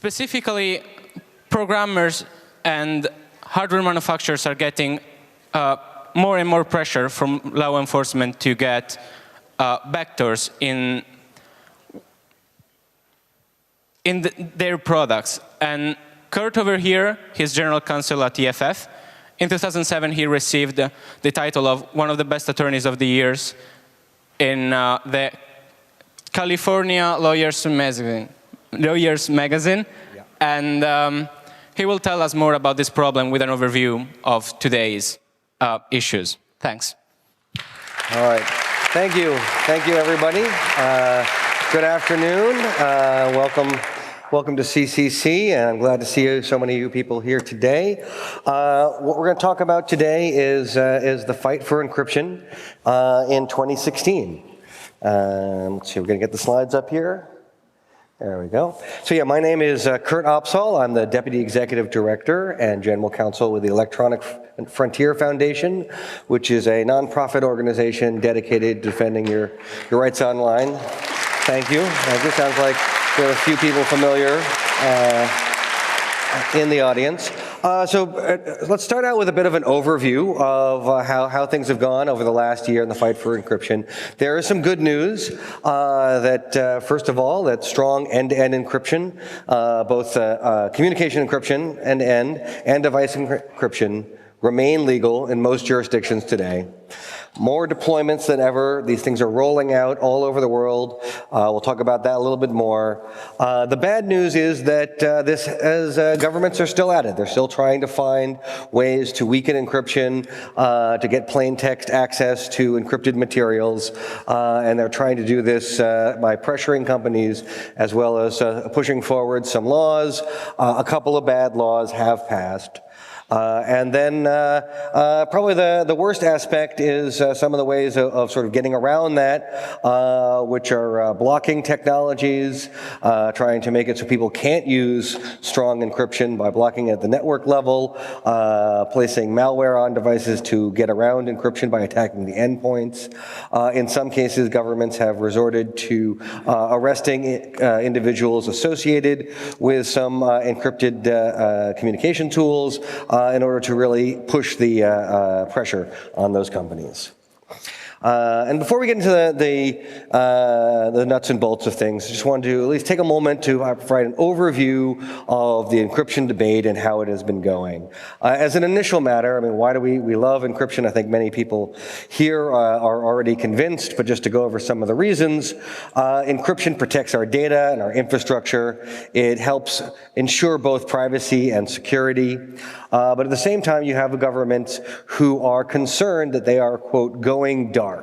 Specifically, programmers and hardware manufacturers are getting more and more pressure from law enforcement to get vectors in their products. And Kurt over here, he's general counsel at EFF. In 2007, he received the title of one of the best attorneys of the years in the California Lawyers Magazine. Yeah. And he will tell us more about this problem with an overview of today's issues. Thanks. All right. Thank you. Thank you, everybody. Good afternoon. Welcome to CCC, and I'm glad to see so many of you people here today. What we're going to talk about today is the fight for encryption in 2016. Let's see, we're going to get the slides up here. There we go. So yeah, my name is Kurt Opsahl. I'm the Deputy Executive Director and General Counsel with the Electronic Frontier Foundation, which is a nonprofit organization dedicated to defending your rights online. Thank you. This sounds like there are a few people familiar in the audience. Let's start out with a bit of an overview of how things have gone over the last year in the fight for encryption. There is some good news that, first of all, that strong end-to-end encryption, both communication encryption end-to-end and device encryption remain legal in most jurisdictions today. More deployments than ever. These things are rolling out all over the world. We'll talk about that a little bit more. The bad news is that governments are still at it. They're still trying to find ways to weaken encryption, to get plain text access to encrypted materials, and they're trying to do this by pressuring companies as well as pushing forward some laws. A couple of bad laws have passed. And then probably the worst aspect is some of the ways of sort of getting around that, which are blocking technologies, trying to make it so people can't use strong encryption by blocking at the network level, placing malware on devices to get around encryption by attacking the endpoints. In some cases, governments have resorted to arresting individuals associated with some encrypted communication tools, in order to really push the pressure on those companies. And before we get into the nuts and bolts of things, I just wanted to at least take a moment to provide an overview of the encryption debate and how it has been going. As an initial matter, I mean, why do we love encryption? I think many people here are already convinced, but just to go over some of the reasons, encryption protects our data and our infrastructure. It helps ensure both privacy and security. But at the same time, you have governments who are concerned that they are, quote, going dark.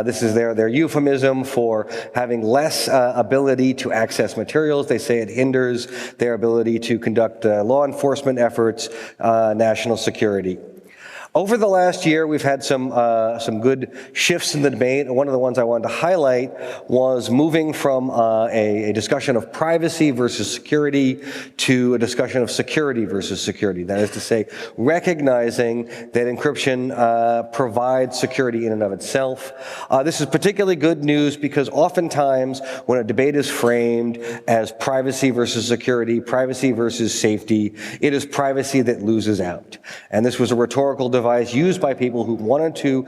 This is their euphemism for having less ability to access materials. They say it hinders their ability to conduct law enforcement efforts, national security. Over the last year, we've had some good shifts in the debate. One of the ones I wanted to highlight was moving from a discussion of privacy versus security to a discussion of security versus security. That is to say, recognizing that encryption provides security in and of itself. This is particularly good news because oftentimes when a debate is framed as privacy versus security, privacy versus safety, it is privacy that loses out. And this was a rhetorical device used by people who wanted to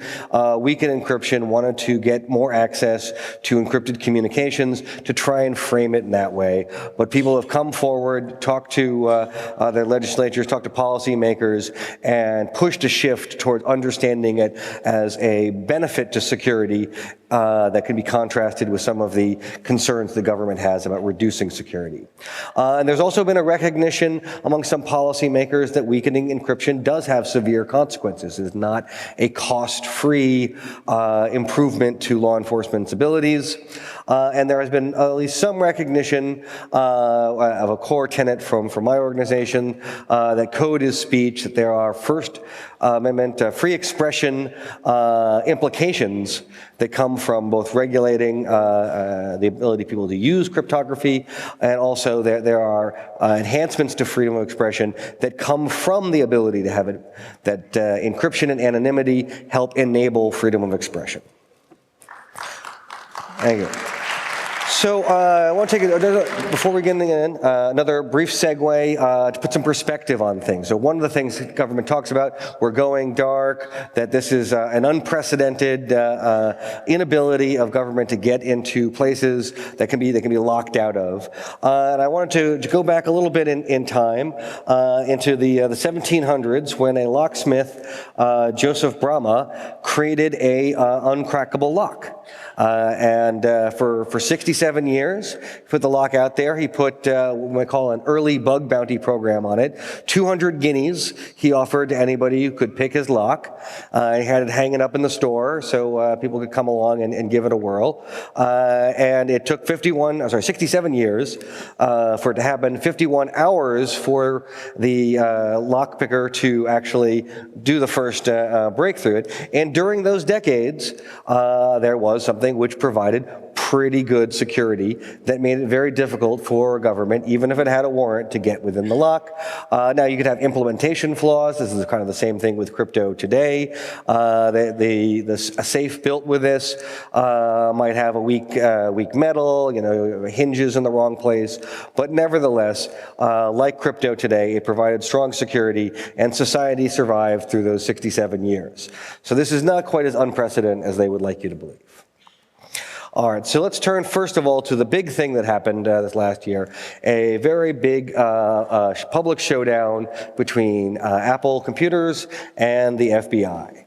weaken encryption, wanted to get more access to encrypted communications, to try and frame it in that way. But people have come forward, talked to their legislatures, talked to policymakers, and pushed a shift toward understanding it as a benefit to security that can be contrasted with some of the concerns the government has about reducing security. And there's also been a recognition among some policymakers that weakening encryption does have severe consequences. It is not a cost-free improvement to law enforcement's abilities. And there has been at least some recognition of a core tenet from my organization that code is speech, that there are First Amendment free expression implications that come from both regulating the ability of people to use cryptography, and also there are enhancements to freedom of expression that come from the ability to have it, that encryption and anonymity help enable freedom of expression. Thank you. So I want to take before we get in, another brief segue to put some perspective on things. So one of the things the government talks about, we're going dark, that this is an unprecedented inability of government to get into places that can be locked out of. And I wanted to go back a little bit in time into the 1700s when a locksmith, Joseph Brahma, created a uncrackable lock. For 67 years, put the lock out there. He put what we might call an early bug bounty program on it. 200 guineas he offered to anybody who could pick his lock. He had it hanging up in the store so people could come along and give it a whirl. And it took 67 years for it to happen, 51 hours for the lock picker to actually do the first breakthrough. And during those decades, there was something which provided pretty good security that made it very difficult for government, even if it had a warrant, to get within the lock. Now, you could have implementation flaws. This is kind of the same thing with crypto today. A safe built with this might have a weak metal, hinges in the wrong place. But nevertheless, like crypto today, it provided strong security, and society survived through those 67 years. So this is not quite as unprecedented as they would like you to believe. All right, so let's turn first of all to the big thing that happened this last year, a very big public showdown between Apple computers and the FBI.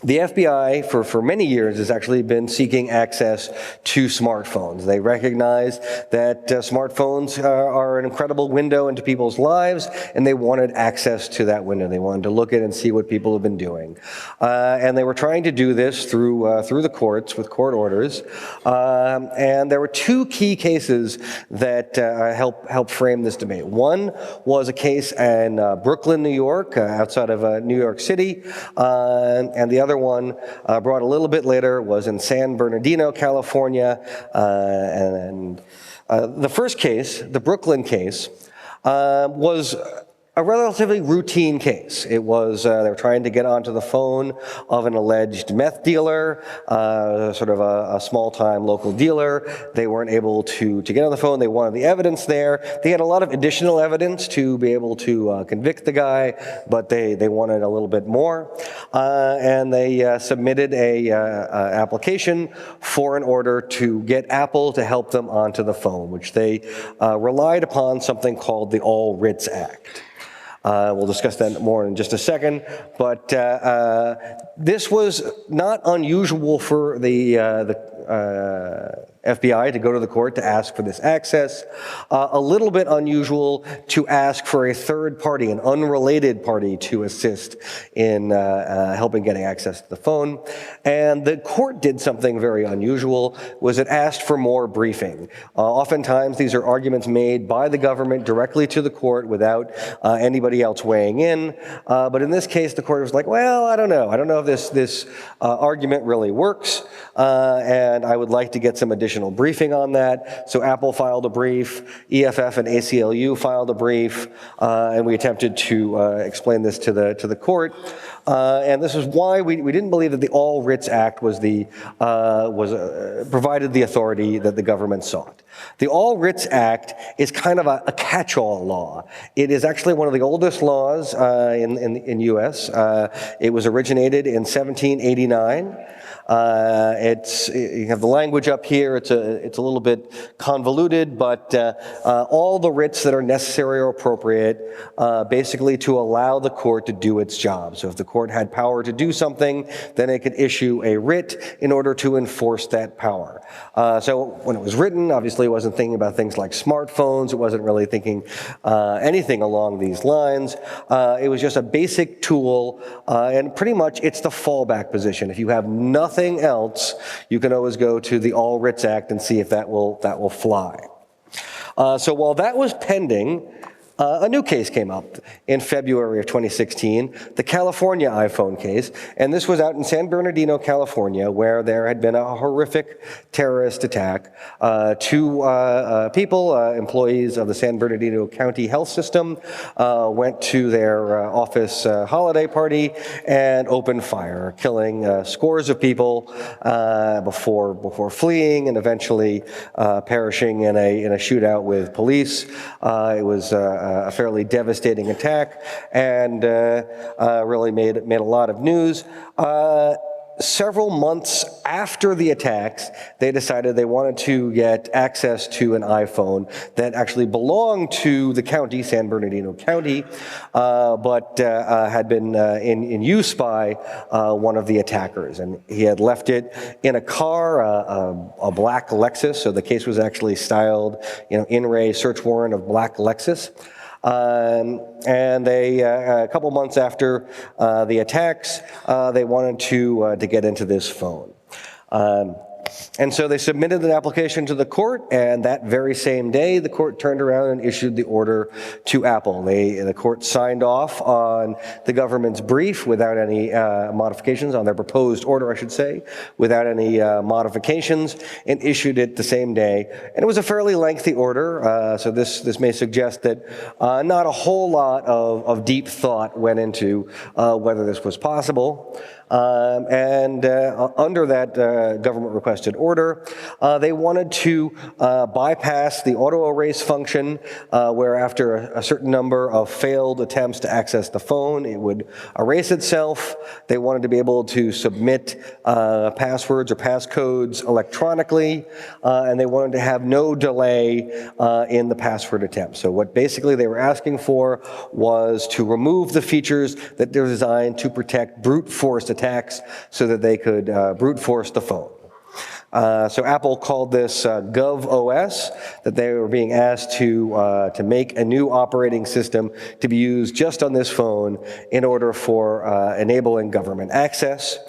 The FBI, for many years, has actually been seeking access to smartphones. They recognize that smartphones are an incredible window into people's lives, and they wanted access to that window. They wanted to look at and see what people have been doing. And they were trying to do this through the courts, with court orders. And there were two key cases that helped frame this debate. One was a case in Brooklyn, New York, outside of New York City, and the other one brought a little bit later was in San Bernardino, California. The first case, the Brooklyn case, was a relatively routine case. It was, they were trying to get onto the phone of an alleged meth dealer, sort of a small-time local dealer. They weren't able to get on the phone. They wanted the evidence there. They had a lot of additional evidence to be able to convict the guy, but they wanted a little bit more. And they submitted a application for an order to get Apple to help them onto the phone, which they relied upon something called the All Writs Act. We'll discuss that more in just a second, but this was not unusual for the FBI to go to the court to ask for this access. A little bit unusual to ask for a third party, an unrelated party, to assist in helping getting access to the phone. And the court did something very unusual, was it asked for more briefing. Oftentimes these are arguments made by the government directly to the court without anybody else weighing in. But in this case, the court was like, well, I don't know. I don't know if this argument really works, and I would like to get some additional briefing on that. So Apple filed a brief, EFF and ACLU filed a brief, and we attempted to explain this to the court. And this is why we didn't believe that the All Writs Act was provided the authority that the government sought. The All Writs Act is kind of a catch-all law. It is actually one of the oldest laws in U.S. It was originated in 1789. You have the language up here. It's a little bit convoluted, but all the writs that are necessary or appropriate, basically to allow the court to do its job. So if the court had power to do something, then it could issue a writ in order to enforce that power. So when it was written, obviously it wasn't thinking about things like smartphones. It wasn't really thinking anything along these lines. It was just a basic tool, and pretty much it's the fallback position. If you have nothing else, you can always go to the All Writs Act and see if that will fly. So while that was pending, A new case came up in February of 2016, the California iPhone case, and this was out in San Bernardino, California, where there had been a horrific terrorist attack. Two people, employees of the San Bernardino County Health System, went to their office holiday party and opened fire, killing scores of people before fleeing and eventually perishing in a shootout with police. It was a fairly devastating attack and really made a lot of news. Several months after the attacks, they decided they wanted to get access to an iPhone that actually belonged to the county, San Bernardino County, but had been in use by one of the attackers. And he had left it in a car, a black Lexus, so the case was actually styled, in Ray search warrant of black Lexus. And they, a couple months after the attacks, they wanted to get into this phone. And so they submitted an application to the court, and that very same day, the court turned around and issued the order to Apple. The court signed off on the government's brief without any modifications, on their proposed order, I should say, without any modifications, and issued it the same day. And it was a fairly lengthy order, so this may suggest that not a whole lot of deep thought went into whether this was possible. Under that government-requested order, they wanted to bypass the auto-erase function, where after a certain number of failed attempts to access the phone, it would erase itself. They wanted to be able to submit passwords or passcodes electronically, and they wanted to have no delay in the password attempt. So what basically they were asking for was to remove the features that they're designed to protect brute force attacks so that they could brute force the phone. So Apple called this GovOS, that they were being asked to make a new operating system to be used just on this phone in order for enabling government access.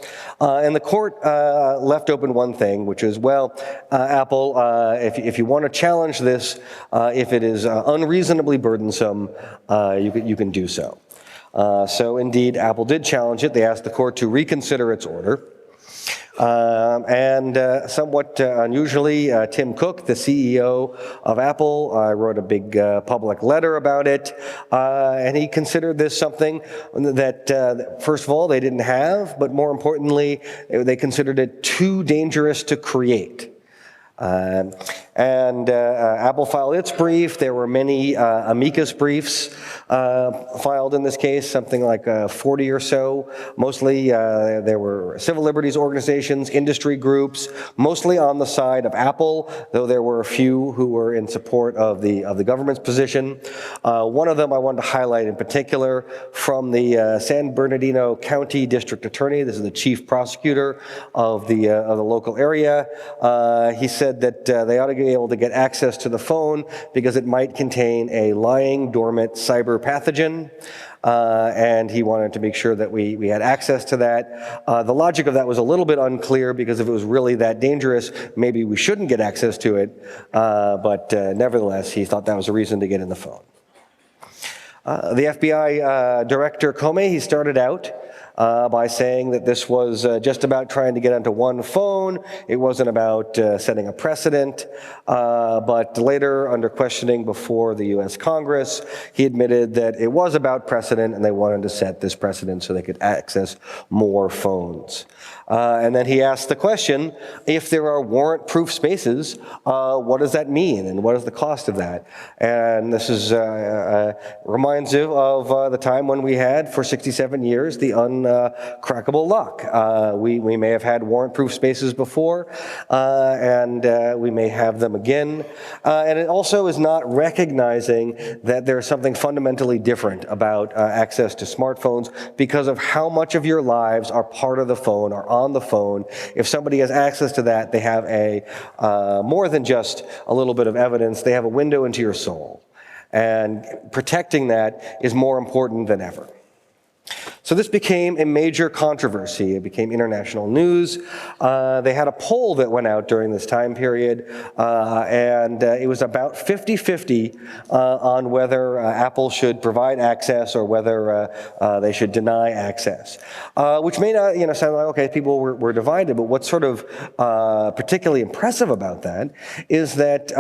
And the court left open one thing, which is, well, Apple, if you want to challenge this, if it is unreasonably burdensome, you can do so. So indeed, Apple did challenge it. They asked the court to reconsider its order. Somewhat unusually, Tim Cook, the CEO of Apple, wrote a big public letter about it, and he considered this something that, first of all, they didn't have, but more importantly, they considered it too dangerous to create. Apple filed its brief. There were many amicus briefs filed in this case, something like 40 or so. Mostly there were civil liberties organizations, industry groups, mostly on the side of Apple, though there were a few who were in support of the government's position. One of them I wanted to highlight in particular from the San Bernardino County District Attorney. This is the chief prosecutor of the local area. He said that they ought to be able to get access to the phone because it might contain a lying, dormant cyber pathogen. And he wanted to make sure that we had access to that. The logic of that was a little bit unclear because if it was really that dangerous, maybe we shouldn't get access to it. But nevertheless, he thought that was a reason to get in the phone. The FBI Director Comey, he started out by saying that this was just about trying to get onto one phone. It wasn't about setting a precedent. But later, under questioning before the U.S. Congress, he admitted that it was about precedent and they wanted to set this precedent so they could access more phones. And then he asked the question, if there are warrant-proof spaces, what does that mean and what is the cost of that? And this is reminds you of the time when we had, for 67 years, the uncrackable lock. We may have had warrant-proof spaces before, and we may have them again. And it also is not recognizing that there's something fundamentally different about access to smartphones because of how much of your lives are part of the phone, are on the phone. If somebody has access to that, they have more than just a little bit of evidence. They have a window into your soul. And protecting that is more important than ever. So this became a major controversy. It became international news. They had a poll that went out during this time period, and it was about 50-50 on whether Apple should provide access or whether they should deny access, which may not, sound like, okay, people were divided, but what's sort of particularly impressive about that is that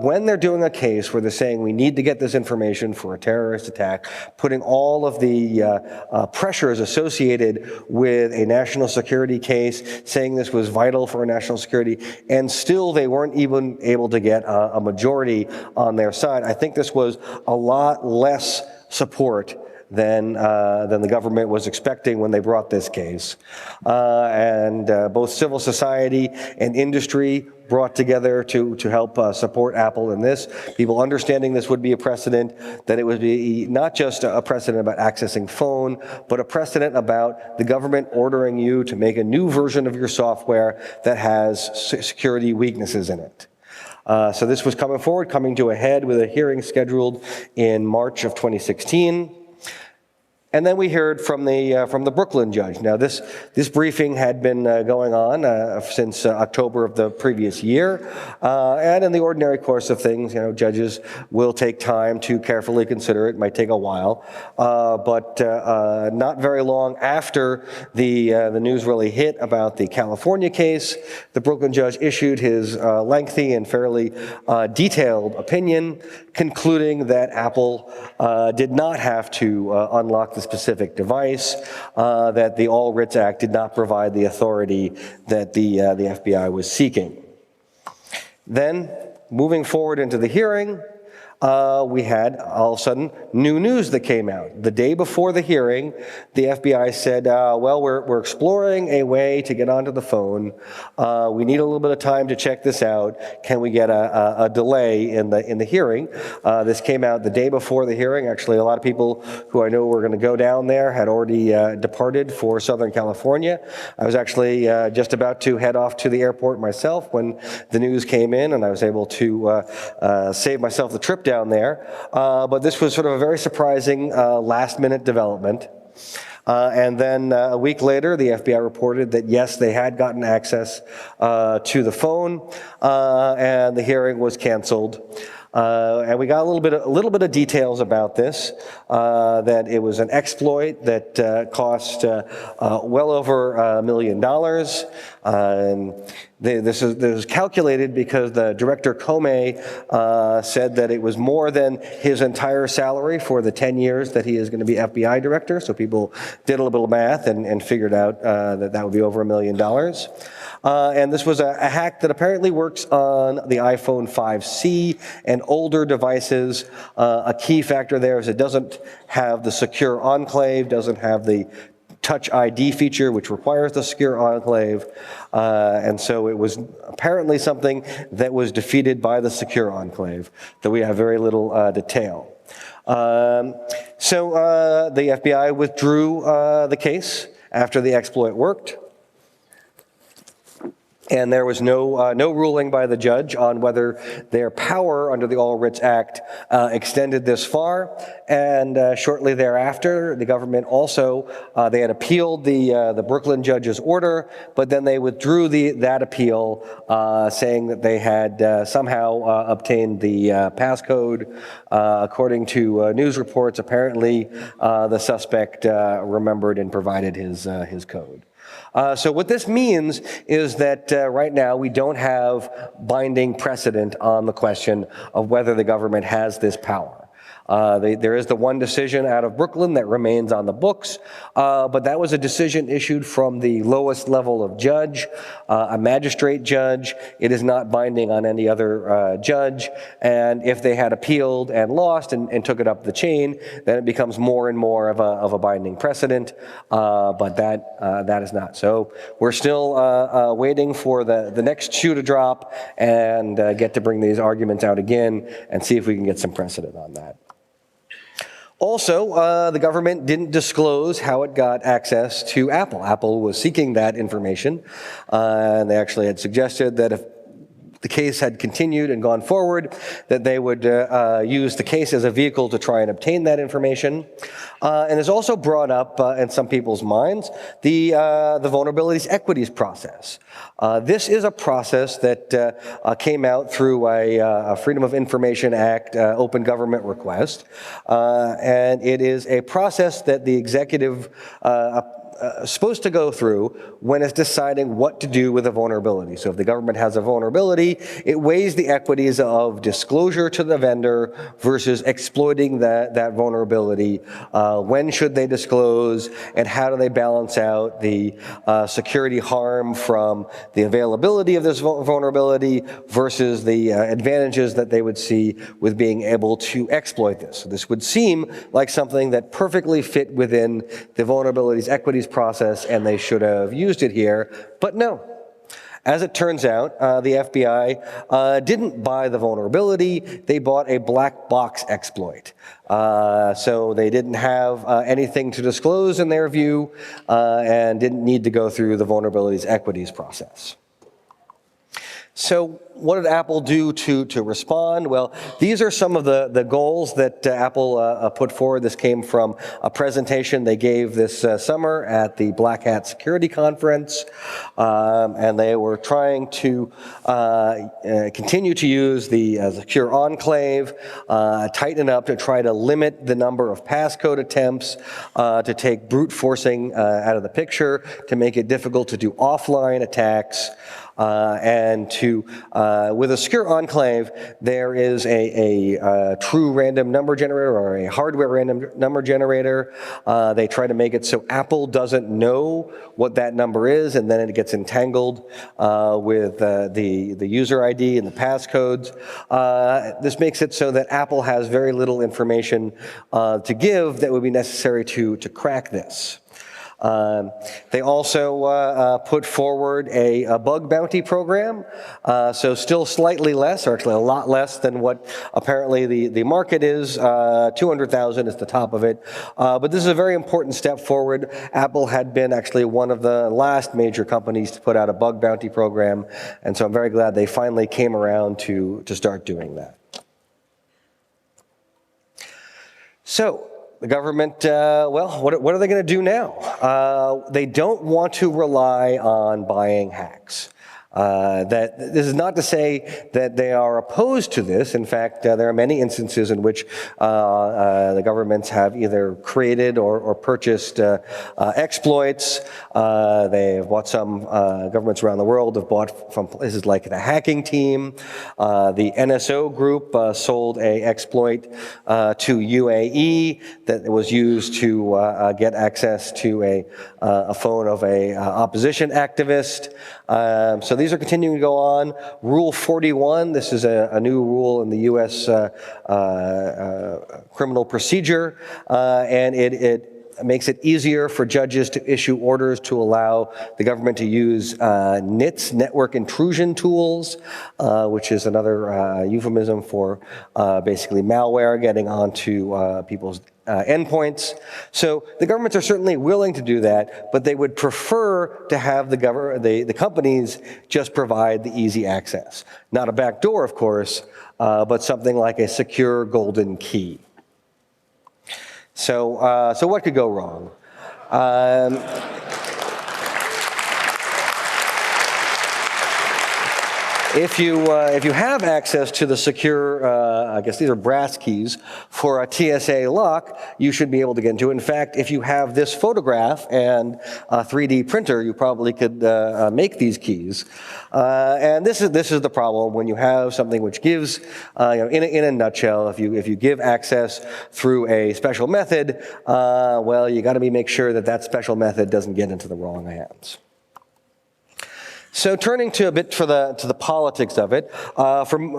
when they're doing a case where they're saying we need to get this information for a terrorist attack, putting all of the pressures associated with a national security case, saying this was vital for national security, and still they weren't even able to get a majority on their side. I think this was a lot less support than the government was expecting when they brought this case. And both civil society and industry brought together to help support Apple in this. People understanding this would be a precedent, that it would be not just a precedent about accessing phone, but a precedent about the government ordering you to make a new version of your software that has security weaknesses in it. So this was coming to a head with a hearing scheduled in March of 2016. And then we heard from the Brooklyn judge. Now, this briefing had been going on since October of the previous year, and in the ordinary course of things, judges will take time to carefully consider it. It might take a while, but not very long after the news really hit about the California case, the Brooklyn judge issued his lengthy and fairly detailed opinion, concluding that Apple did not have to unlock the specific device, that the All Writs Act did not provide the authority that the FBI was seeking. Then, moving forward into the hearing, we had, all of a sudden, new news that came out. The day before the hearing, the FBI said, well, we're exploring a way to get onto the phone. We need a little bit of time to check this out. Can we get a delay in the hearing? This came out the day before the hearing. Actually, a lot of people who I know were going to go down there had already departed for Southern California. I was actually just about to head off to the airport myself when the news came in, and I was able to save myself the trip down there, but this was sort of a very surprising last-minute development. And then a week later, the FBI reported that, yes, they had gotten access to the phone, and the hearing was canceled. And we got a little bit of details about this, that it was an exploit that cost well over $1 million. This was calculated because the director Comey said that it was more than his entire salary for the 10 years that he is going to be FBI director. So people did a little bit of math and figured out that would be over $1 million. And this was a hack that apparently works on the iPhone 5C and older devices. A key factor there is it doesn't have the secure enclave, doesn't have the Touch ID feature, which requires the secure enclave. And so it was apparently something that was defeated by the secure enclave, though we have very little detail. So the FBI withdrew the case after the exploit worked. And there was no ruling by the judge on whether their power under the All Writs Act extended this far. And shortly thereafter, the government also, they had appealed the Brooklyn judge's order, but then they withdrew that appeal, saying that they had somehow obtained the passcode. According to news reports, apparently the suspect remembered and provided his code. So what this means is that right now we don't have binding precedent on the question of whether the government has this power. There is the one decision out of Brooklyn that remains on the books, but that was a decision issued from the lowest level of judge, a magistrate judge. It is not binding on any other judge, and if they had appealed and lost and took it up the chain, then it becomes more and more of a binding precedent, but that is not. So we're still waiting for the next shoe to drop and get to bring these arguments out again and see if we can get some precedent on that. Also, the government didn't disclose how it got access to Apple. Apple was seeking that information, and they actually had suggested that if the case had continued and gone forward, that they would use the case as a vehicle to try and obtain that information. And has also brought up, in some people's minds, the vulnerabilities equities process. This is a process that came out through a Freedom of Information Act open government request. And it is a process that the executive supposed to go through when it's deciding what to do with a vulnerability. So if the government has a vulnerability, it weighs the equities of disclosure to the vendor versus exploiting that vulnerability. When should they disclose, and how do they balance out the security harm from the availability of this vulnerability versus the advantages that they would see with being able to exploit this. So this would seem like something that perfectly fit within the vulnerabilities equities process, and they should have used it here, but no. As it turns out, the FBI didn't buy the vulnerability, they bought a black box exploit. So they didn't have anything to disclose in their view, and didn't need to go through the vulnerabilities equities process. So what did Apple do to respond? Well, these are some of the goals that Apple put forward. This came from a presentation they gave this summer at the Black Hat Security Conference. And they were trying to continue to use the secure enclave, tighten up to try to limit the number of passcode attempts, to take brute forcing out of the picture, to make it difficult to do offline attacks. And to, with a secure enclave, there is a true random number generator or a hardware random number generator. They try to make it so Apple doesn't know what that number is, and then it gets entangled with the user ID and the passcodes. This makes it so that Apple has very little information to give that would be necessary to crack this. They also put forward a bug bounty program, so still slightly less, or actually a lot less than what apparently the market is. 200,000 is the top of it. But this is a very important step forward. Apple had been actually one of the last major companies to put out a bug bounty program, and so I'm very glad they finally came around to start doing that. So, the government, well, what are they going to do now? They don't want to rely on buying hacks. This is not to say that they are opposed to this. In fact, there are many instances in which the governments have either created or purchased exploits. They have bought some governments around the world have bought from places like the Hacking Team. The NSO group sold an exploit to UAE that was used to get access to a phone of a opposition activist. So these are continuing to go on. Rule 41, this is a new rule in the U.S. criminal procedure, and it makes it easier for judges to issue orders to allow the government to use NITs, network intrusion tools, which is another euphemism for basically malware getting onto people's endpoints. So the governments are certainly willing to do that, but they would prefer to have the companies just provide the easy access. Not a backdoor, of course, but something like a secure golden key. So what could go wrong? If you have access to the secure, I guess these are brass keys, for a TSA lock, you should be able to get into it. In fact, if you have this photograph and a 3D printer, you probably could make these keys. And this is the problem when you have something which gives, in a nutshell, if you give access through a special method, well, you got to make sure that special method doesn't get into the wrong hands. So turning to a bit to the politics of it, from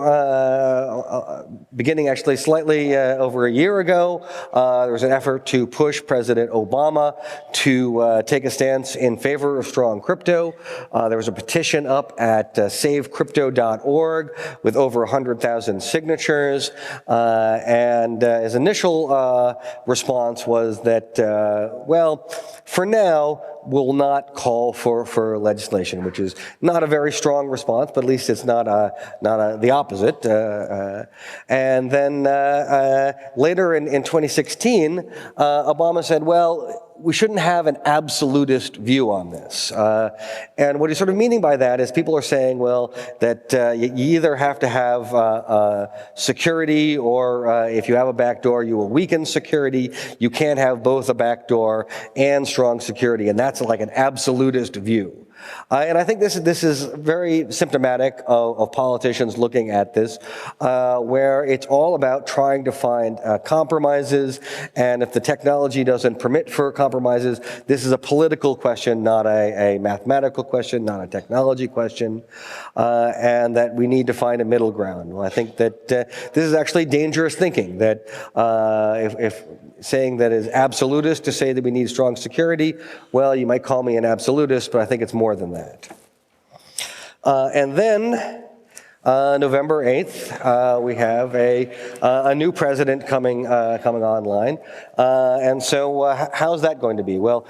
beginning actually slightly over a year ago, there was an effort to push President Obama to take a stance in favor of strong crypto. There was a petition up at savecrypto.org with over 100,000 signatures, and his initial response was that, well, for now, will not call for legislation, which is not a very strong response, but at least it's not the opposite. And then later in 2016, Obama said, well, we shouldn't have an absolutist view on this. And what he's sort of meaning by that is people are saying, well, that you either have to have security, or if you have a backdoor, you will weaken security. You can't have both a backdoor and strong security, and that's like an absolutist view. And I think this is very symptomatic of politicians looking at this, where it's all about trying to find compromises, and if the technology doesn't permit for compromises, this is a political question, not a mathematical question, not a technology question, and that we need to find a middle ground. Well, I think that this is actually dangerous thinking, that if saying that is absolutist to say that we need strong security, well, you might call me an absolutist, but I think it's more than that. And then November 8th, we have a new president coming online. And so how's that going to be? Well,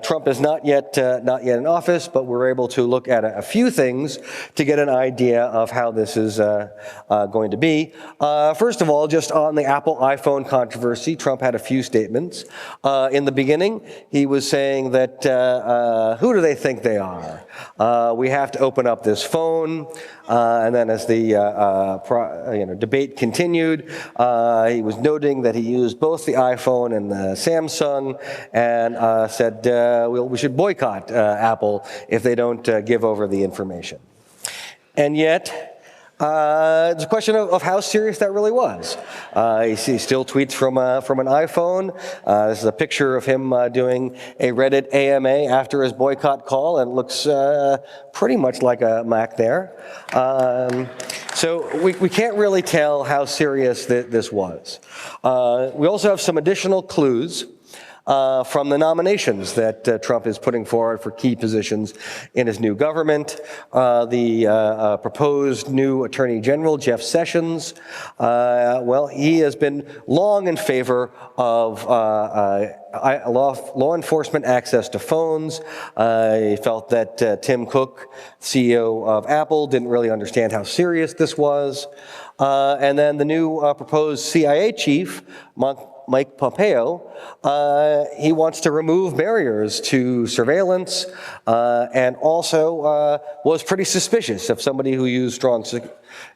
Trump is not yet in office, but we're able to look at a few things to get an idea of how this is going to be. First of all, just on the Apple iPhone controversy, Trump had a few statements. In the beginning, he was saying that, who do they think they are? We have to open up this phone. And then as the debate continued, he was noting that he used both the iPhone and the Samsung, and said we should boycott Apple if they don't give over the information. And yet, it's a question of how serious that really was. He still tweets from an iPhone. This is a picture of him doing a Reddit AMA after his boycott call, and it looks pretty much like a Mac there. So we can't really tell how serious this was. We also have some additional clues from the nominations that Trump is putting forward for key positions in his new government. The proposed new Attorney General, Jeff Sessions, well, he has been long in favor of law enforcement access to phones. He felt that Tim Cook, CEO of Apple, didn't really understand how serious this was. And then the new proposed CIA chief, Mike Pompeo, he wants to remove barriers to surveillance, and also was pretty suspicious of somebody who used strong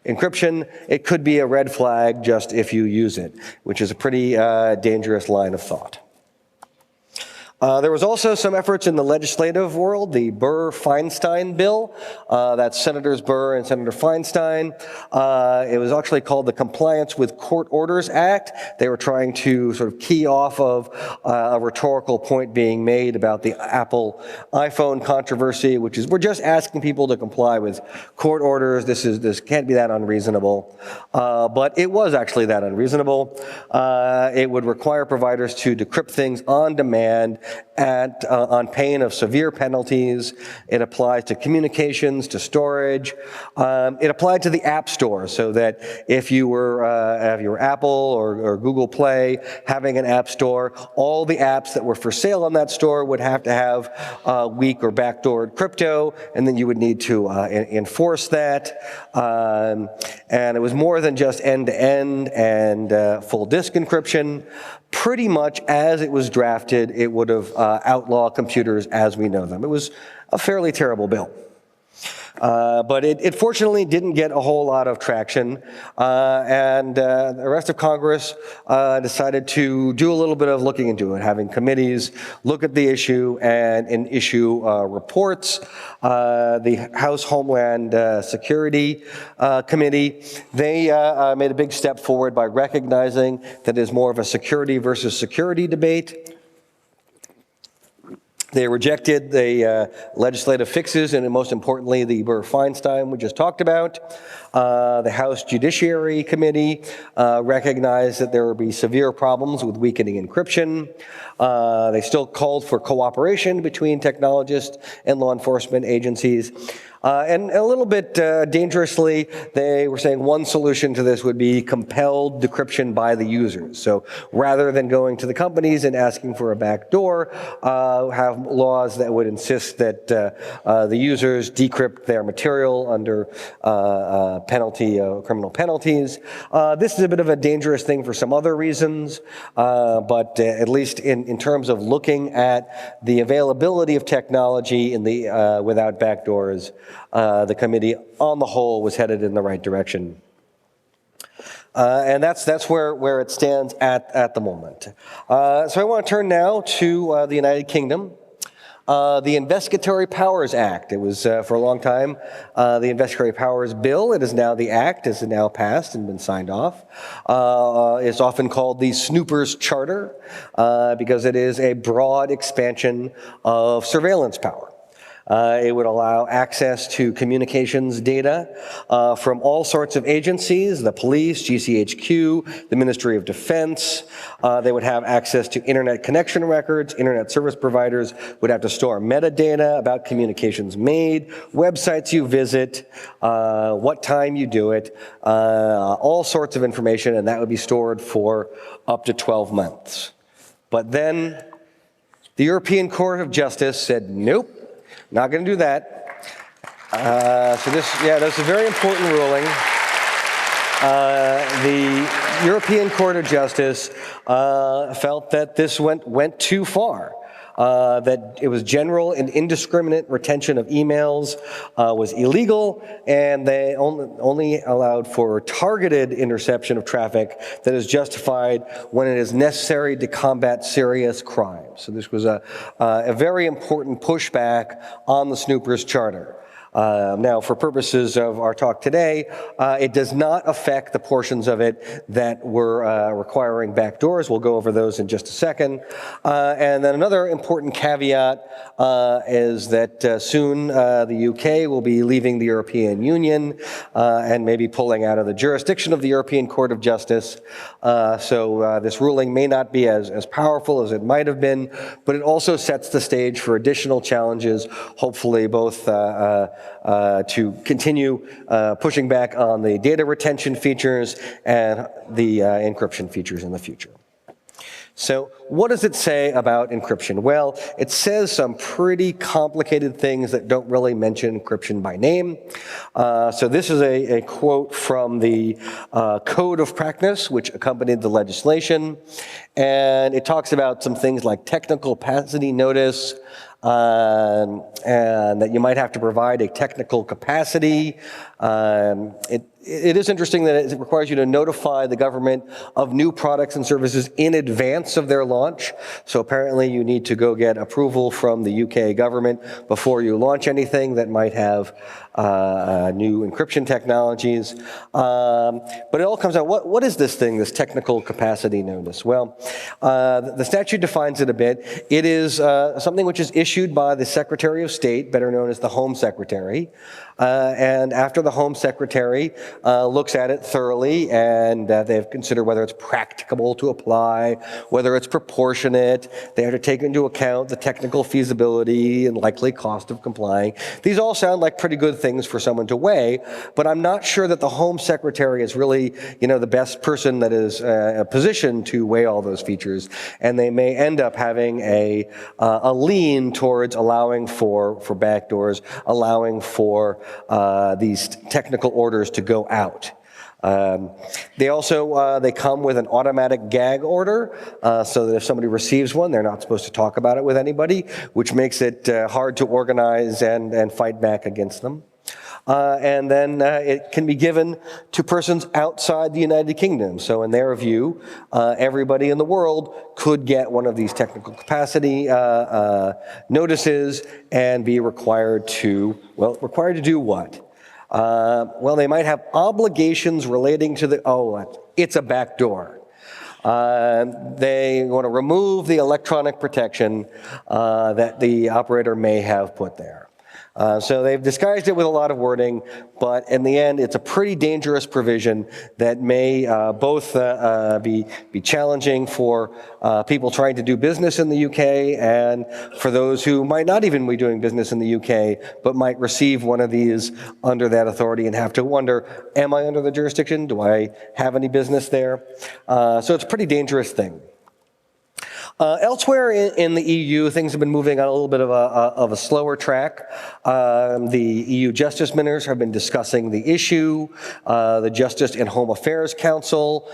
encryption. It could be a red flag just if you use it, which is a pretty dangerous line of thought. There was also some efforts in the legislative world, the Burr-Feinstein bill. That's Senators Burr and Senator Feinstein. It was actually called the Compliance with Court Orders Act. They were trying to sort of key off of a rhetorical point being made about the Apple iPhone controversy, which is we're just asking people to comply with court orders. This can't be that unreasonable. But it was actually that unreasonable. It would require providers to decrypt things on demand on pain of severe penalties. It applies to communications, to storage. It applied to the App Store, so that if you were Apple or Google Play having an App Store, all the apps that were for sale on that store would have to have weak or backdoored crypto, and then you would need to enforce that. And it was more than just end-to-end and full disk encryption. Pretty much as it was drafted, it would have outlawed computers as we know them. It was a fairly terrible bill. But it fortunately didn't get a whole lot of traction, and the rest of Congress decided to do a little bit of looking into it, having committees look at the issue and issue reports. The House Homeland Security Committee, they made a big step forward by recognizing that it is more of a security versus security debate. They rejected the legislative fixes, and most importantly, the Burr-Feinstein we just talked about. The House Judiciary Committee recognized that there would be severe problems with weakening encryption. They still called for cooperation between technologists and law enforcement agencies. And a little bit dangerously, they were saying one solution to this would be compelled decryption by the users. So rather than going to the companies and asking for a backdoor, have laws that would insist that the users decrypt their material under criminal penalties. This is a bit of a dangerous thing for some other reasons, but at least in terms of looking at the availability of technology in the without backdoors, the committee on the whole was headed in the right direction. And that's where it stands at the moment. So I want to turn now to the United Kingdom. The Investigatory Powers Act. It was for a long time the Investigatory Powers Bill. It is now the Act, is now passed and been signed off. It's often called the Snoopers Charter because it is a broad expansion of surveillance power. It would allow access to communications data from all sorts of agencies, the police, GCHQ, the Ministry of Defense. They would have access to internet connection records. Internet service providers would have to store metadata about communications made, websites you visit, what time you do it, all sorts of information, and that would be stored for up to 12 months. But then the European Court of Justice said, nope. Not going to do that. So that's a very important ruling. The European Court of Justice felt that this went too far. That it was general and indiscriminate retention of emails was illegal, and they only allowed for targeted interception of traffic that is justified when it is necessary to combat serious crimes. So this was a very important pushback on the Snoopers Charter. Now, for purposes of our talk today, it does not affect the portions of it that were requiring backdoors. We'll go over those in just a second. And then another important caveat is that soon the UK will be leaving the European Union and maybe pulling out of the jurisdiction of the European Court of Justice. So this ruling may not be as powerful as it might have been, but it also sets the stage for additional challenges, hopefully both to continue pushing back on the data retention features and the encryption features in the future. So what does it say about encryption? Well, it says some pretty complicated things that don't really mention encryption by name. So this is a quote from the Code of Practice, which accompanied the legislation. And it talks about some things like technical capacity notice, and that you might have to provide a technical capacity. It is interesting that it requires you to notify the government of new products and services in advance of their launch. So apparently you need to go get approval from the UK government before you launch anything that might have new encryption technologies. But it all comes out, what is this thing, this technical capacity notice? Well, the statute defines it a bit. It is something which is issued by the Secretary of State, better known as the Home Secretary. And after the Home Secretary looks at it thoroughly and they've considered whether it's practicable to apply, whether it's proportionate, they have to take into account the technical feasibility and likely cost of complying. These all sound like pretty good things for someone to weigh, but I'm not sure that the Home Secretary is really, the best person that is positioned to weigh all those features, and they may end up having a lean towards allowing for backdoors, allowing for these technical orders to go out. They come with an automatic gag order, so that if somebody receives one, they're not supposed to talk about it with anybody, which makes it hard to organize and fight back against them. And then it can be given to persons outside the United Kingdom. So in their view, everybody in the world could get one of these technical capacity notices and be required to do what? Well, they might have obligations relating to it's a backdoor. They want to remove the electronic protection that the operator may have put there. So they've disguised it with a lot of wording, but in the end, it's a pretty dangerous provision that may both be challenging for people trying to do business in the UK and for those who might not even be doing business in the UK, but might receive one of these under that authority and have to wonder, am I under the jurisdiction? Do I have any business there? So it's a pretty dangerous thing. Elsewhere in the EU, things have been moving on a little bit of a slower track. The EU justice ministers have been discussing the issue. The Justice and Home Affairs Council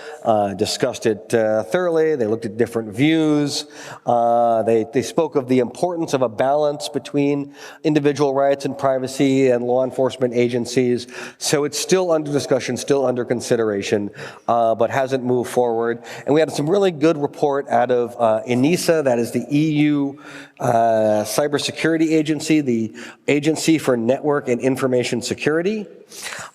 discussed it thoroughly. They looked at different views. They spoke of the importance of a balance between individual rights and privacy and law enforcement agencies. So it's still under discussion, still under consideration, but hasn't moved forward. And we had some really good report out of ENISA, that is the EU cybersecurity agency, the Agency for Network and Information Security.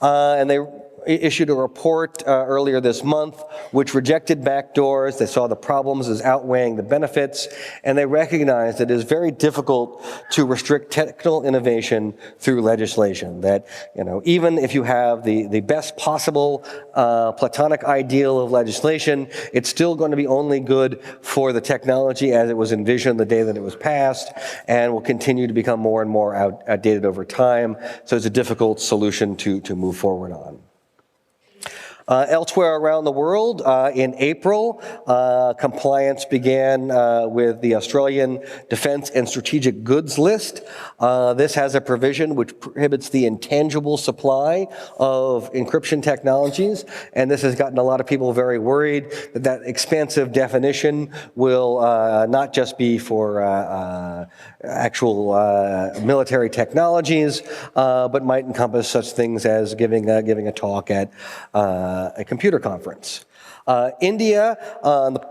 And they issued a report earlier this month which rejected backdoors. They saw the problems as outweighing the benefits, and they recognized that it is very difficult to restrict technical innovation through legislation. That, even if you have the best possible platonic ideal of legislation, it's still going to be only good for the technology as it was envisioned the day that it was passed, and will continue to become more and more outdated over time. So it's a difficult solution to move forward on. Elsewhere around the world, in April, compliance began with the Australian Defence and Strategic Goods List. This has a provision which prohibits the intangible supply of encryption technologies, and this has gotten a lot of people very worried that that expansive definition will not just be for actual military technologies, but might encompass such things as giving a talk at a computer conference. India, on the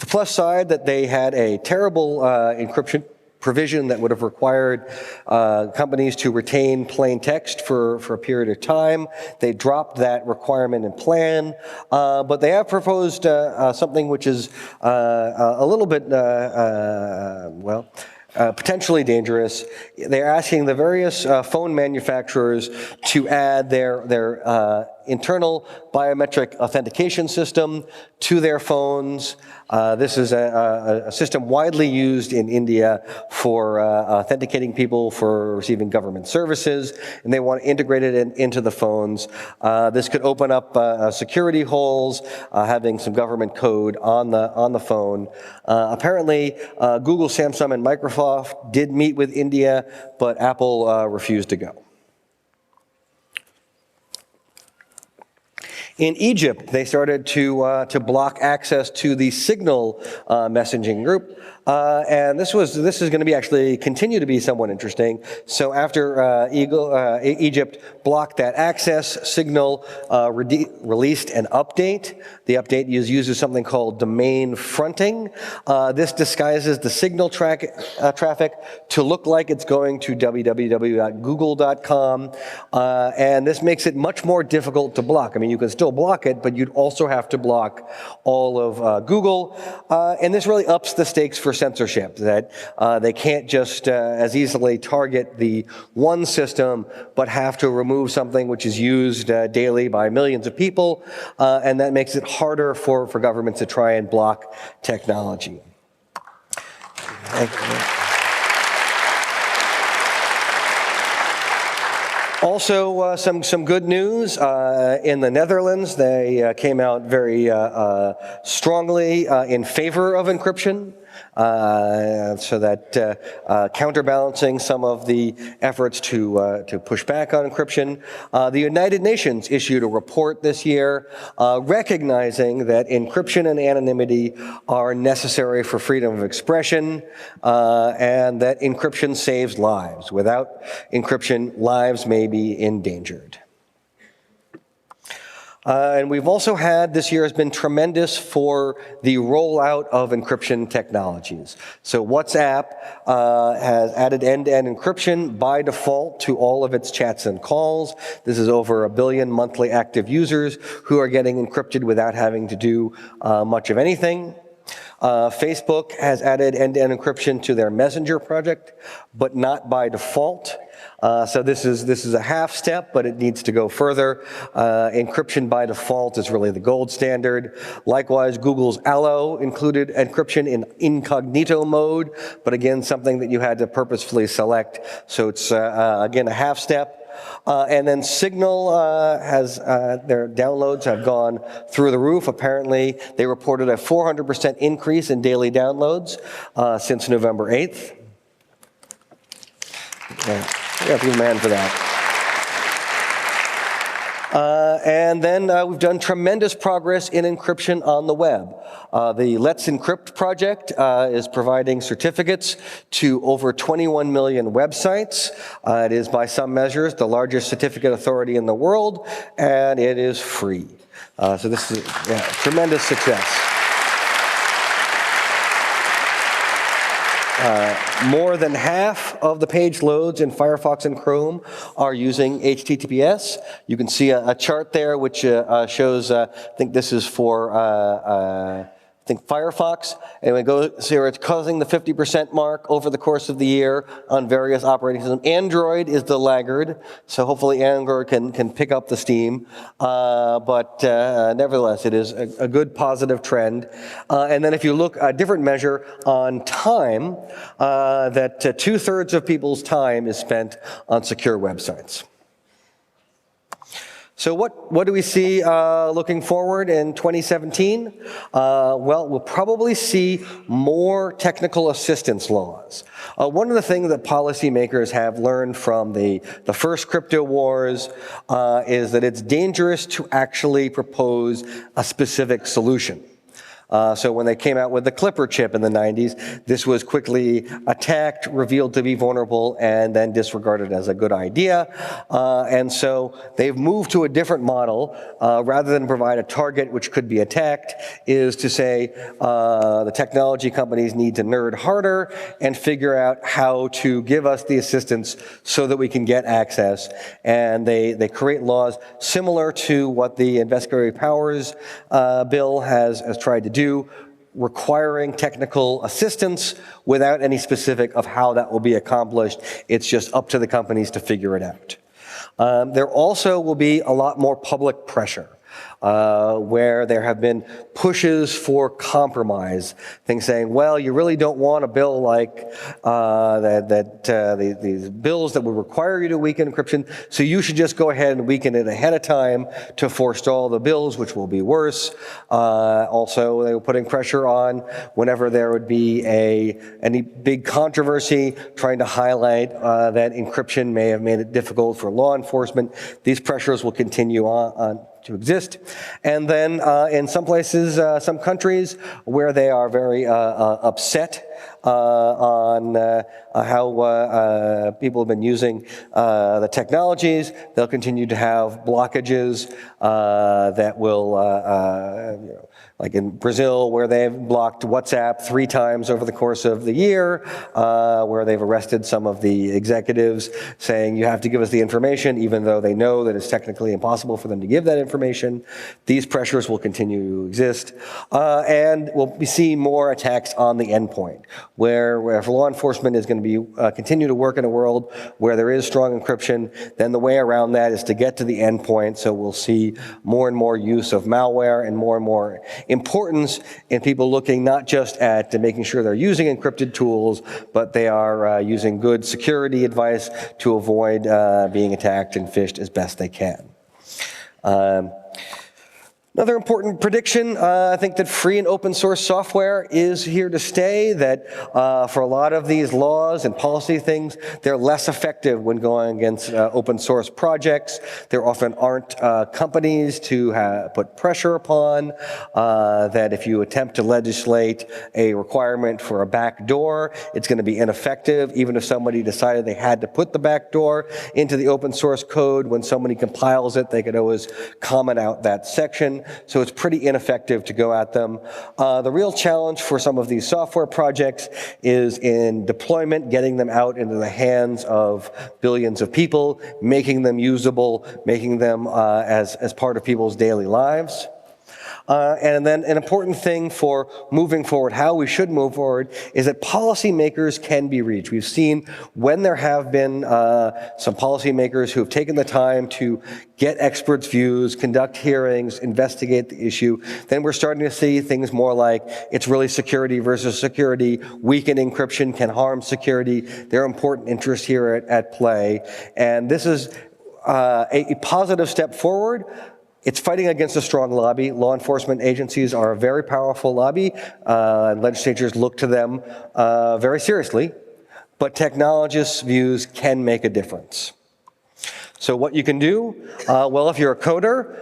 plus side, that they had a terrible encryption provision that would have required companies to retain plain text for a period of time. They dropped that requirement and plan, but they have proposed something which is a little bit, potentially dangerous. They're asking the various phone manufacturers to add their internal biometric authentication system to their phones. This is a system widely used in India for authenticating people for receiving government services, and they want to integrate it into the phones. This could open up security holes, having some government code on the phone. Apparently, Google, Samsung, and Microsoft did meet with India, but Apple refused to go. In Egypt, they started to block access to the Signal messaging group, and this is going to be actually continue to be somewhat interesting. So after Egypt blocked that access, Signal released an update. The update uses something called domain fronting. This disguises the Signal traffic to look like it's going to www.google.com, and this makes it much more difficult to block. I mean, you can still block it, but you'd also have to block all of Google, and this really ups the stakes for censorship, that they can't just as easily target the one system, but have to remove something which is used daily by millions of people, and that makes it harder for governments to try and block technology. Thank you. Also, some good news in the Netherlands. They came out very strongly in favor of encryption, so that counterbalancing some of the efforts to push back on encryption. The United Nations issued a report this year recognizing that encryption and anonymity are necessary for freedom of expression, and that encryption saves lives. Without encryption, lives may be endangered. And we've also had, this year has been tremendous for the rollout of encryption technologies. So WhatsApp has added end-to-end encryption by default to all of its chats and calls. This is over 1 billion monthly active users who are getting encrypted without having to do much of anything. Facebook has added end-to-end encryption to their Messenger project, but not by default. So this is a half step, but it needs to go further. Encryption by default is really the gold standard. Likewise, Google's Allo included encryption in incognito mode, but again, something that you had to purposefully select. So it's, again, a half step. And then Signal has, their downloads have gone through the roof. Apparently, they reported a 400% increase in daily downloads since November 8th. Yeah. Yeah, be a man for that. And then we've done tremendous progress in encryption on the web. The Let's Encrypt project is providing certificates to over 21 million websites. It is, by some measures, the largest certificate authority in the world, and it is free. So this is tremendous success. More than half of the page loads in Firefox and Chrome are using HTTPS. You can see a chart there which shows, I think this is for Firefox, and it goes here. It's causing the 50% mark over the course of the year on various operating systems. Android is the laggard, so hopefully Android can pick up the steam. But nevertheless, it is a good positive trend. And then if you look a different measure on time, that 2/3 of people's time is spent on secure websites. So what do we see looking forward in 2017? Well, we'll probably see more technical assistance laws. One of the things that policymakers have learned from the first crypto wars is that it's dangerous to actually propose a specific solution. So when they came out with the Clipper chip in the 90s, this was quickly attacked, revealed to be vulnerable, and then disregarded as a good idea. And so they've moved to a different model. Rather than provide a target which could be attacked, is to say the technology companies need to nerd harder and figure out how to give us the assistance so that we can get access. And they create laws similar to what the Investigatory Powers bill has tried to do, requiring technical assistance without any specific of how that will be accomplished. It's just up to the companies to figure it out. There also will be a lot more public pressure. Where there have been pushes for compromise, things saying, well, you really don't want a bill like these bills that would require you to weaken encryption, so you should just go ahead and weaken it ahead of time to forestall the bills, which will be worse. Also, they were putting pressure on whenever there would be any big controversy, trying to highlight that encryption may have made it difficult for law enforcement. These pressures will continue on to exist. And then in some places, some countries where they are very upset on how people have been using the technologies, they'll continue to have blockages that will, like in Brazil, where they've blocked WhatsApp 3 times over the course of the year, where they've arrested some of the executives saying you have to give us the information, even though they know that it's technically impossible for them to give that information. These pressures will continue to exist. And we'll be seeing more attacks on the endpoint, where if law enforcement is going to be continue to work in a world where there is strong encryption, then the way around that is to get to the endpoint. So we'll see more and more use of malware and more importance in people looking not just at making sure they're using encrypted tools, but they are using good security advice to avoid being attacked and phished as best they can. Another important prediction, I think that free and open source software is here to stay, that for a lot of these laws and policy things, they're less effective when going against open source projects. There often aren't companies to put pressure upon, that if you attempt to legislate a requirement for a backdoor, it's going to be ineffective, even if somebody decided they had to put the backdoor into the open source code. When somebody compiles it, they could always comment out that section. So it's pretty ineffective to go at them. The real challenge for some of these software projects is in deployment, getting them out into the hands of billions of people, making them usable, making them as part of people's daily lives. And then an important thing for moving forward, how we should move forward, is that policymakers can be reached. We've seen when there have been some policymakers who have taken the time to get experts' views, conduct hearings, investigate the issue, then we're starting to see things more like it's really security versus security, weakened encryption can harm security. There are important interests here at play. And this is a positive step forward. It's fighting against a strong lobby. Law enforcement agencies are a very powerful lobby. Legislatures look to them very seriously. But technologists' views can make a difference. So what you can do, well, if you're a coder,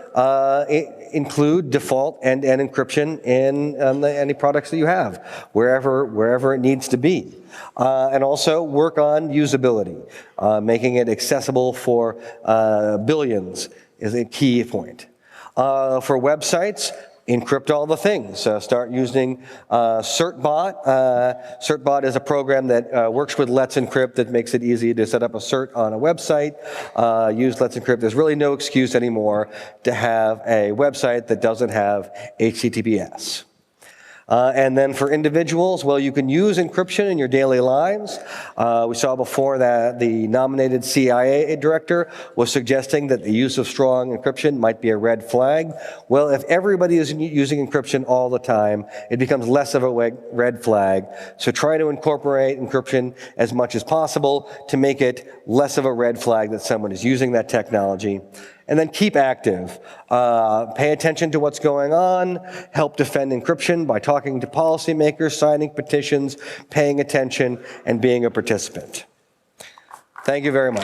include default end-to-end encryption in any products that you have, wherever it needs to be. And also work on usability. Making it accessible for billions is a key point. For websites, encrypt all the things. Start using CertBot. CertBot is a program that works with Let's Encrypt that makes it easy to set up a cert on a website. Use Let's Encrypt. There's really no excuse anymore to have a website that doesn't have HTTPS. And then for individuals, well, you can use encryption in your daily lives. We saw before that the nominated CIA director was suggesting that the use of strong encryption might be a red flag. Well, if everybody is using encryption all the time, it becomes less of a red flag. So try to incorporate encryption as much as possible to make it less of a red flag that someone is using that technology. And then keep active. Pay attention to what's going on. Help defend encryption by talking to policymakers, signing petitions, paying attention, and being a participant. Thank you very much.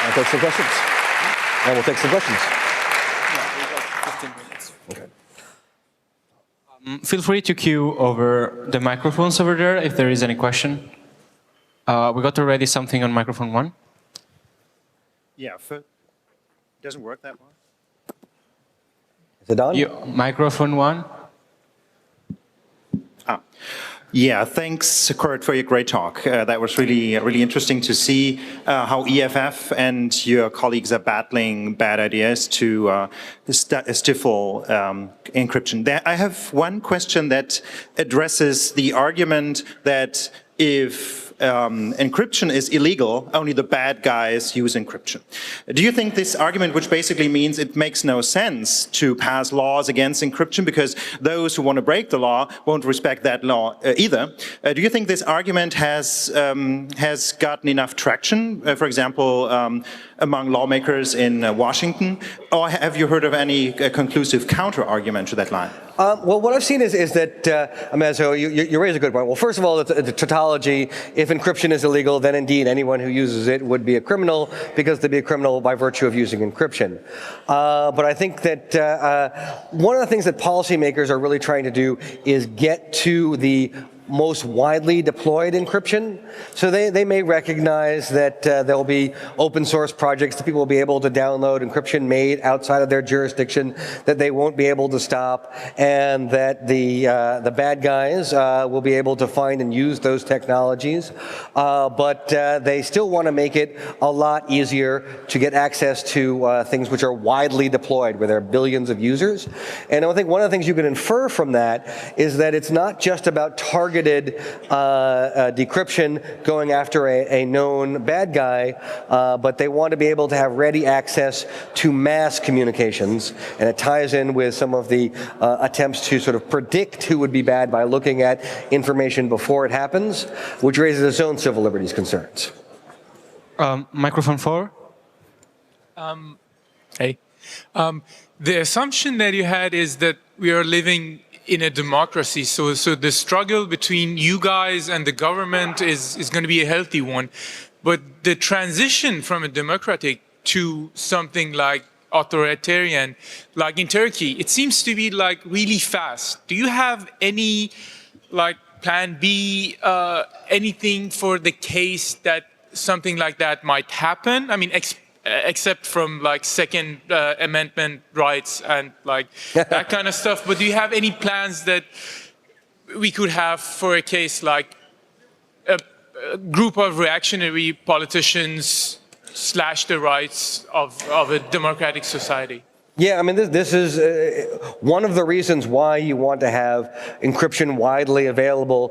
I'll take some questions. And we'll take some questions. Yeah, we got 15 minutes. Okay. Feel free to queue over the microphones over there if there is any question. We got already something on microphone 1. Yeah, it doesn't work that well. Is it on? Microphone 1. Yeah, thanks, Kurt, for your great talk. That was really interesting to see how EFF and your colleagues are battling bad ideas to stifle encryption. I have one question that addresses the argument that if encryption is illegal, only the bad guys use encryption. Do you think this argument, which basically means it makes no sense to pass laws against encryption because those who want to break the law won't respect that law either, do you think this argument has gotten enough traction, for example, among lawmakers in Washington, or have you heard of any conclusive counter-argument to that line? Well, what I've seen is that, so you raise a good point. Well, first of all, the tautology, if encryption is illegal, then indeed anyone who uses it would be a criminal because they'd be a criminal by virtue of using encryption. But I think that one of the things that policymakers are really trying to do is get to the most widely deployed encryption. So they may recognize that there will be open source projects that people will be able to download encryption made outside of their jurisdiction that they won't be able to stop, and that the bad guys will be able to find and use those technologies. But they still want to make it a lot easier to get access to things which are widely deployed, where there are billions of users. And I think one of the things you can infer from that is that it's not just about targeted decryption going after a known bad guy, but they want to be able to have ready access to mass communications. And it ties in with some of the attempts to sort of predict who would be bad by looking at information before it happens, which raises its own civil liberties concerns. Microphone 4. Hey. The assumption that you had is that we are living in a democracy, so the struggle between you guys and the government is going to be a healthy one. But the transition from a democratic to something like authoritarian, like in Turkey, it seems to be like really fast. Do you have any like plan B, anything for the case that something like that might happen? I mean, except from like Second Amendment rights and like that kind of stuff. But do you have any plans that we could have for a case like a group of reactionary politicians slash the rights of a democratic society. Yeah, I mean, this is one of the reasons why you want to have encryption widely available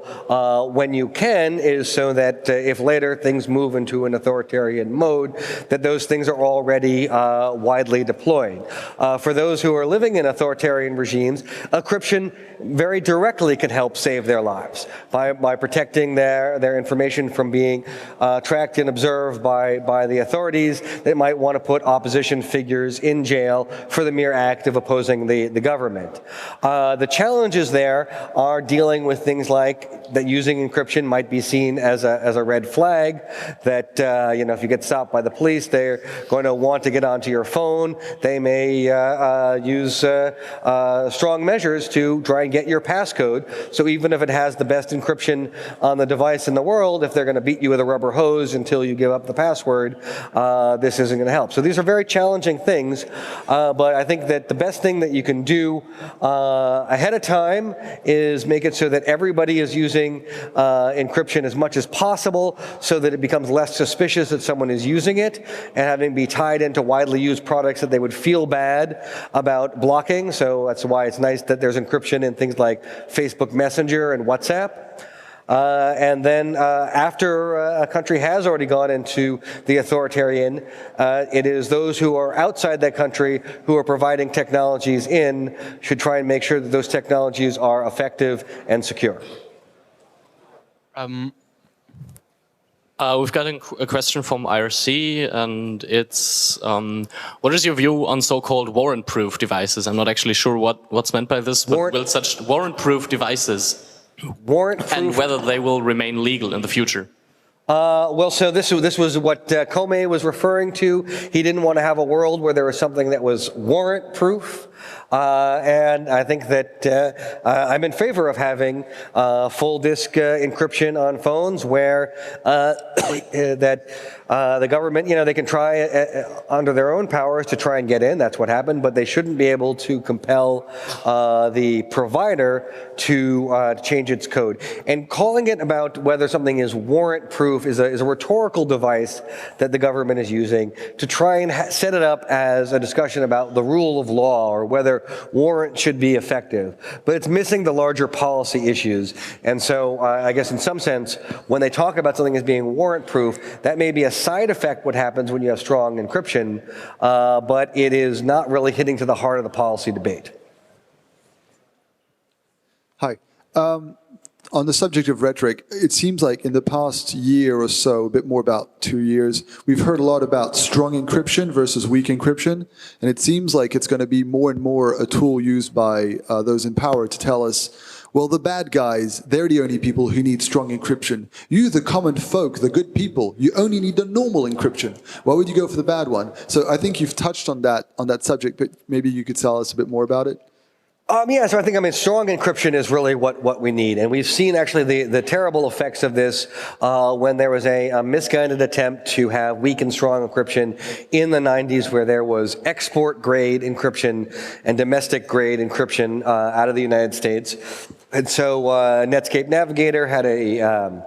when you can, is so that if later things move into an authoritarian mode, that those things are already widely deployed. For those who are living in authoritarian regimes, encryption very directly can help save their lives by protecting their information from being tracked and observed by the authorities. They might want to put opposition figures in jail for the mere act of opposing the government. The challenges there are dealing with things like that using encryption might be seen as a red flag, that if you get stopped by the police, they're going to want to get onto your phone. They may use strong measures to try and get your passcode. So even if it has the best encryption on the device in the world, if they're going to beat you with a rubber hose until you give up the password, this isn't going to help. So these are very challenging things, but I think that the best thing that you can do ahead of time is make it so that everybody is using encryption as much as possible, so that it becomes less suspicious that someone is using it, and having be tied into widely used products that they would feel bad about blocking. So that's why it's nice that there's encryption in things like Facebook Messenger and WhatsApp. And then after a country has already gone into the authoritarian, it is those who are outside that country who are providing technologies in should try and make sure that those technologies are effective and secure. We've got a question from IRC, and it's, what is your view on so-called warrant-proof devices? I'm not actually sure what's meant by this, but will such warrant-proof devices and whether they will remain legal in the future? Well, so this was what Comey was referring to. He didn't want to have a world where there was something that was warrant-proof. And I think that I'm in favor of having full disk encryption on phones, where the government, they can try under their own powers to try and get in. That's what happened, but they shouldn't be able to compel the provider to change its code. And calling it about whether something is warrant-proof is a rhetorical device that the government is using to try and set it up as a discussion about the rule of law or whether warrant should be effective. But it's missing the larger policy issues. And so I guess in some sense, when they talk about something as being warrant-proof, that may be a side effect what happens when you have strong encryption, but it is not really hitting to the heart of the policy debate. Hi. On the subject of rhetoric, it seems like in the past year or so, a bit more about 2 years, we've heard a lot about strong encryption versus weak encryption, and it seems like it's going to be more and more a tool used by those in power to tell us, well, the bad guys, they're the only people who need strong encryption. You, the common folk, the good people, you only need the normal encryption. Why would you go for the bad one? So I think you've touched on that subject, but maybe you could tell us a bit more about it. Yeah, so I think, strong encryption is really what we need. And we've seen actually the terrible effects of this when there was a misguided attempt to have weak and strong encryption in the 90s, where there was export-grade encryption and domestic-grade encryption out of the United States. And so Netscape Navigator had a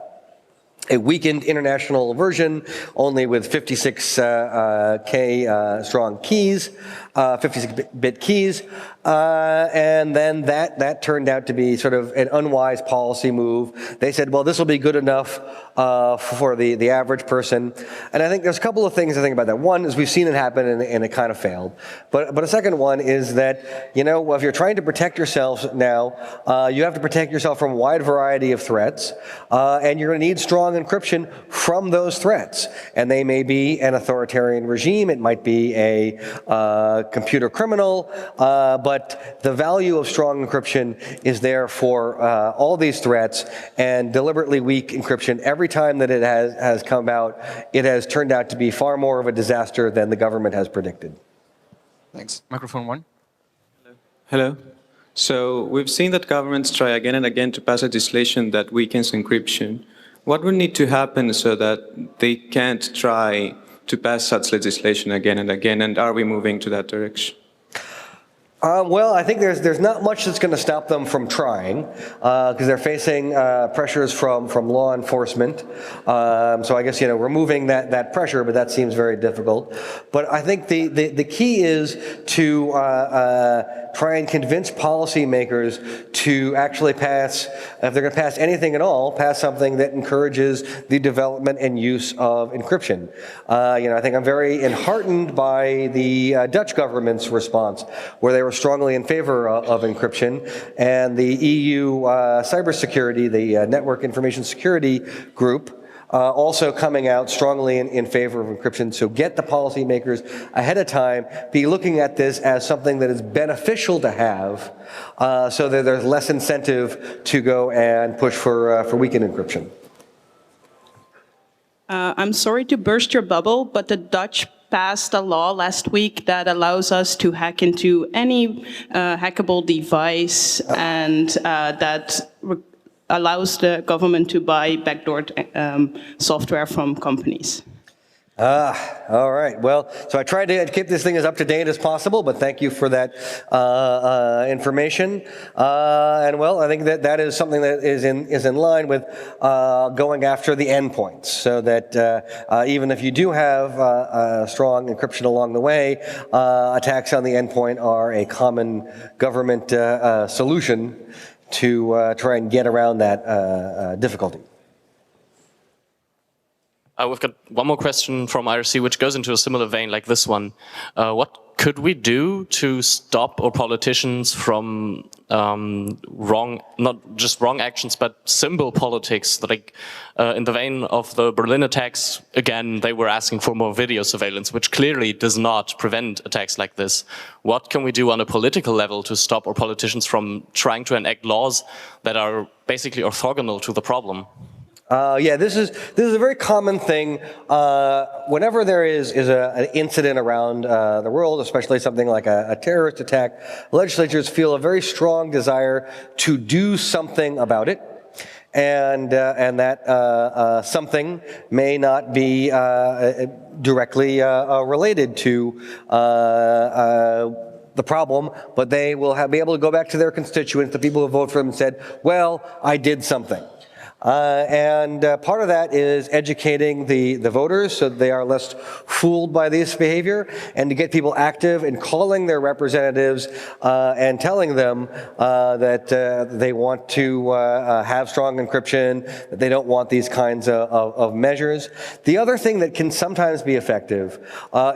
weakened international version, only with 56K strong keys, 56-bit keys, and then that turned out to be sort of an unwise policy move. They said, well, this will be good enough for the average person. And I think there's a couple of things I think about that. One is we've seen it happen and it kind of failed. But a second one is that, if you're trying to protect yourself now, you have to protect yourself from a wide variety of threats, and you're going to need strong encryption from those threats. And they may be an authoritarian regime, it might be a computer criminal, but the value of strong encryption is there for all these threats, and deliberately weak encryption, every time that it has come out, it has turned out to be far more of a disaster than the government has predicted. Thanks. Microphone one. Hello. So we've seen that governments try again and again to pass legislation that weakens encryption. What would need to happen so that they can't try to pass such legislation again and again, and are we moving to that direction? Well, I think there's not much that's going to stop them from trying, because they're facing pressures from law enforcement. So I guess removing that pressure, but that seems very difficult. But I think the key is to try and convince policymakers to actually pass, if they're going to pass anything at all, pass something that encourages the development and use of encryption. I think I'm very enheartened by the Dutch government's response, where they were strongly in favor of encryption, and the EU cybersecurity, the Network Information Security Group, also coming out strongly in favor of encryption. So get the policymakers ahead of time, be looking at this as something that is beneficial to have, so that there's less incentive to go and push for weekend encryption. I'm sorry to burst your bubble, but the Dutch passed a law last week that allows us to hack into any hackable device, and that allows the government to buy backdoor software from companies. All right. Well, so I tried to keep this thing as up to date as possible, but thank you for that information. And well, I think that is something that is in line with going after the endpoints, so that even if you do have strong encryption along the way, attacks on the endpoint are a common government solution to try and get around that difficulty. We've got one more question from IRC, which goes into a similar vein like this one. What could we do to stop our politicians from not just wrong actions, but symbol politics? Like in the vein of the Berlin attacks, again, they were asking for more video surveillance, which clearly does not prevent attacks like this. What can we do on a political level to stop our politicians from trying to enact laws that are basically orthogonal to the problem? Yeah, this is a very common thing. Whenever there is an incident around the world, especially something like a terrorist attack, legislatures feel a very strong desire to do something about it, and that something may not be directly related to the problem, but they will be able to go back to their constituents, the people who vote for them, and said, "Well, I did something." And part of that is educating the voters so that they are less fooled by this behavior, and to get people active in calling their representatives and telling them that they want to have strong encryption, that they don't want these kinds of measures. The other thing that can sometimes be effective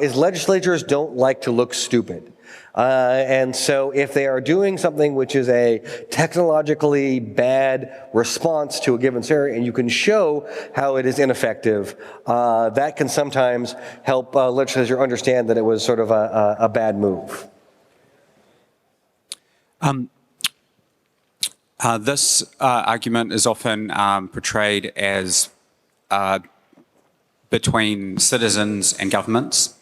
is legislatures don't like to look stupid. And so if they are doing something which is a technologically bad response to a given scenario, and you can show how it is ineffective, that can sometimes help legislature understand that it was sort of a bad move. This argument is often portrayed as between citizens and governments.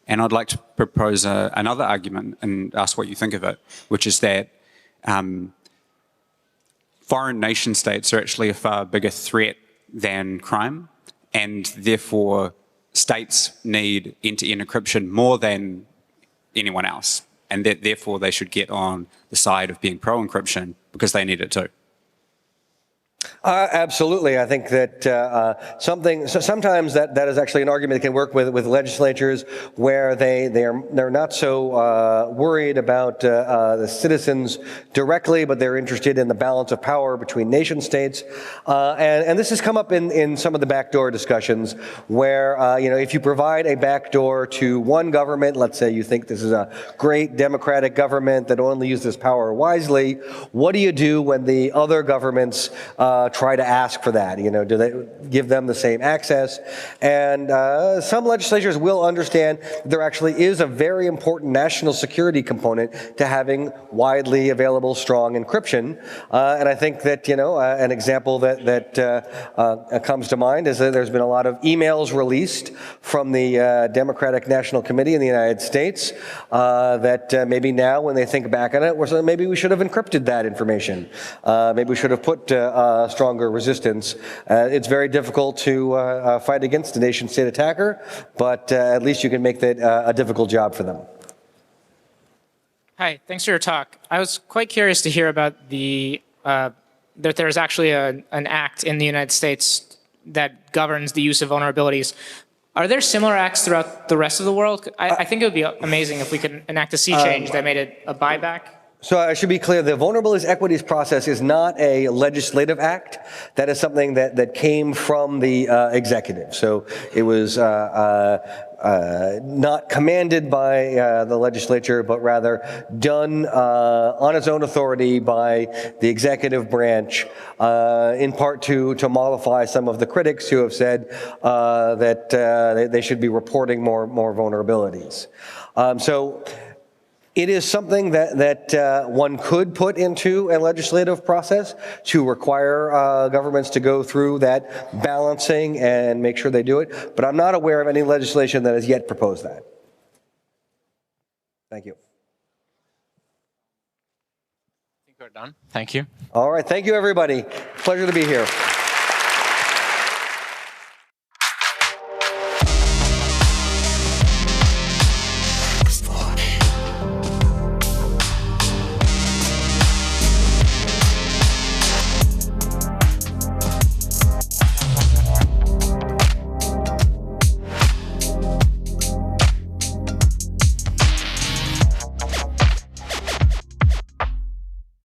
And I'd like to propose another argument and ask what you think of it, which is that foreign nation states are actually a far bigger threat than crime, and therefore states need end-to-end encryption more than anyone else, and that therefore they should get on the side of being pro-encryption because they need it too. Absolutely. I think that sometimes that is actually an argument that can work with legislatures, where they're not so worried about the citizens directly, but they're interested in the balance of power between nation states. And this has come up in some of the backdoor discussions, where if you provide a backdoor to one government, let's say you think this is a great democratic government that only uses power wisely, what do you do when the other governments try to ask for that? Do they give them the same access? And some legislatures will understand that there actually is a very important national security component to having widely available strong encryption. And I think that an example that comes to mind is that there's been a lot of emails released from the Democratic National Committee in the United States that maybe now, when they think back on it, maybe we should have encrypted that information. Maybe we should have put stronger resistance. It's very difficult to fight against a nation-state attacker, but at least you can make that a difficult job for them. Hi, thanks for your talk. I was quite curious to hear about the that there's actually an act in the United States that governs the use of vulnerabilities. Are there similar acts throughout the rest of the world? I think it would be amazing if we could enact a sea change that made it a buyback. So I should be clear, the vulnerabilities equities process is not a legislative act. That is something that came from the executive. So it was not commanded by the legislature, but rather done on its own authority by the executive branch, in part to mollify some of the critics who have said that they should be reporting more vulnerabilities. So it is something that one could put into a legislative process to require governments to go through that balancing and make sure they do it. But I'm not aware of any legislation that has yet proposed that. Thank you. I think we're done. Thank you. All right. Thank you, everybody. Pleasure to be here.